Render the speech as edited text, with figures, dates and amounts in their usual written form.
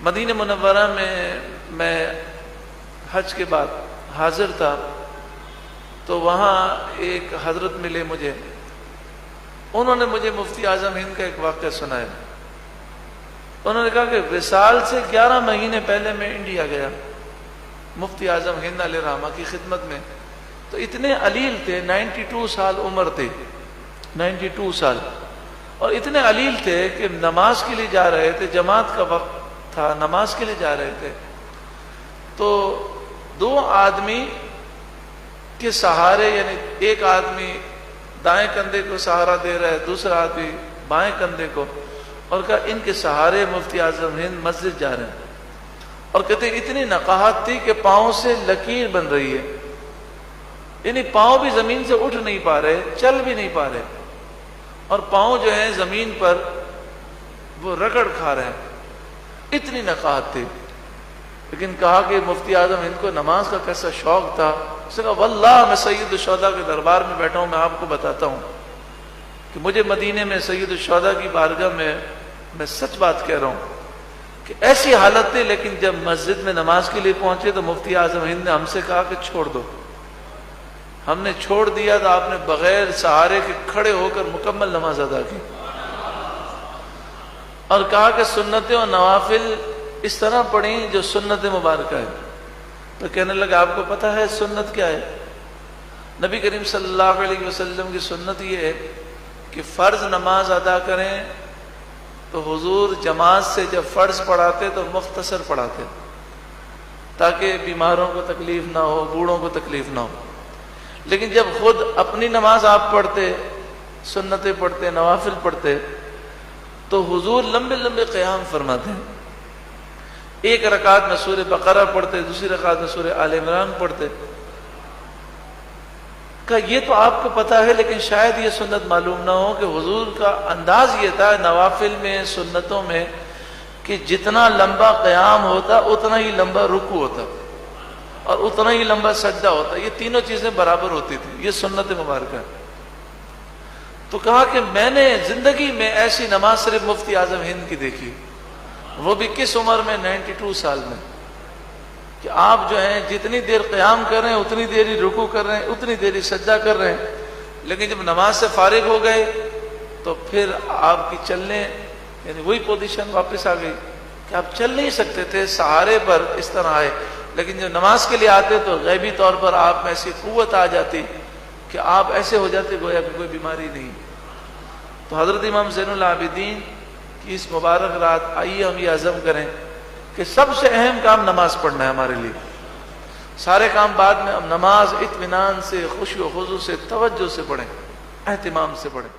مدینہ منورہ میں حج کے بعد حاضر تھا، تو وہاں ایک حضرت ملے مجھے، انہوں نے مجھے مفتی اعظم ہند کا ایک واقعہ سنایا۔ انہوں نے کہا کہ وصال سے 11 مہینے پہلے میں انڈیا گیا مفتی اعظم ہند علیہ رحمہ کی خدمت میں، تو اتنے علیل تھے، 92 سال عمر تھے، 92 سال، اور اتنے علیل تھے کہ نماز کے لیے جا رہے تھے، جماعت کا وقت تھا، نماز کے لیے جا رہے تھے، تو 2 آدمی کے سہارے، یعنی ایک آدمی دائیں کندھے کو سہارا دے رہا ہے، دوسرا آدمی بائیں کندھے کو، اور کہا ان کے سہارے مفتی اعظم ہند مسجد جا رہے ہیں، اور کہتے اتنی نقاہت تھی کہ پاؤں سے لکیر بن رہی ہے، یعنی پاؤں بھی زمین سے اٹھ نہیں پا رہے، چل بھی نہیں پا رہے، اور پاؤں جو ہیں زمین پر وہ رگڑ کھا رہے ہیں، اتنی نقاہت تھی۔ لیکن کہا کہ مفتی اعظم ہند کو نماز کا کیسا شوق تھا، اس نے کہا واللہ میں سید الشہداء کے دربار میں بیٹھا ہوں، میں آپ کو بتاتا ہوں کہ مجھے مدینے میں سید الشہداء کی بارگاہ میں سچ بات کہہ رہا ہوں کہ ایسی حالت تھی، لیکن جب مسجد میں نماز کے لیے پہنچے تو مفتی اعظم ہند نے ہم سے کہا کہ چھوڑ دو، ہم نے چھوڑ دیا تو آپ نے بغیر سہارے کے کھڑے ہو کر مکمل نماز ادا کی، اور کہا کہ سنتیں اور نوافل اس طرح پڑھیں جو سنت مبارکہ ہے۔ تو کہنے لگا آپ کو پتہ ہے سنت کیا ہے؟ نبی کریم صلی اللہ علیہ وسلم کی سنت یہ ہے کہ فرض نماز ادا کریں تو حضور جماعت سے جب فرض پڑھاتے تو مختصر پڑھاتے تاکہ بیماروں کو تکلیف نہ ہو، بوڑھوں کو تکلیف نہ ہو، لیکن جب خود اپنی نماز آپ پڑھتے، سنتیں پڑھتے، نوافل پڑھتے، تو حضور لمبے لمبے قیام فرماتے ہیں، ایک رکعت میں سورہ بقرہ پڑھتے، دوسری رکعت میں سورہ آل عمران پڑھتے۔ کہ یہ تو آپ کو پتہ ہے، لیکن شاید یہ سنت معلوم نہ ہو کہ حضور کا انداز یہ تھا نوافل میں، سنتوں میں، کہ جتنا لمبا قیام ہوتا اتنا ہی لمبا رکوع ہوتا اور اتنا ہی لمبا سجدہ ہوتا، یہ تینوں چیزیں برابر ہوتی تھی، یہ سنت مبارکہ۔ تو کہا کہ میں نے زندگی میں ایسی نماز صرف مفتی اعظم ہند کی دیکھی، وہ بھی کس عمر میں؟ 92 سال میں، کہ آپ جو ہیں جتنی دیر قیام کر رہے ہیں اتنی دیر ہی رکوع کر رہے ہیں، اتنی دیر ہی سجدہ کر رہے ہیں، لیکن جب نماز سے فارغ ہو گئے تو پھر آپ کی چلنے، یعنی وہی پوزیشن واپس آ گئی کہ آپ چل نہیں سکتے تھے، سہارے پر اس طرح آئے، لیکن جب نماز کے لیے آتے تو غیبی طور پر آپ میں ایسی قوت آ جاتی کہ آپ ایسے ہو جاتے گویا کہ کوئی بیماری نہیں۔ تو حضرت امام زین العابدین کی اس مبارک رات آئیے ہم یہ عزم کریں کہ سب سے اہم کام نماز پڑھنا ہے ہمارے لیے، سارے کام بعد میں، اب نماز اطمینان سے، خشوع و خضوع سے، توجہ سے پڑھیں، اہتمام سے پڑھیں۔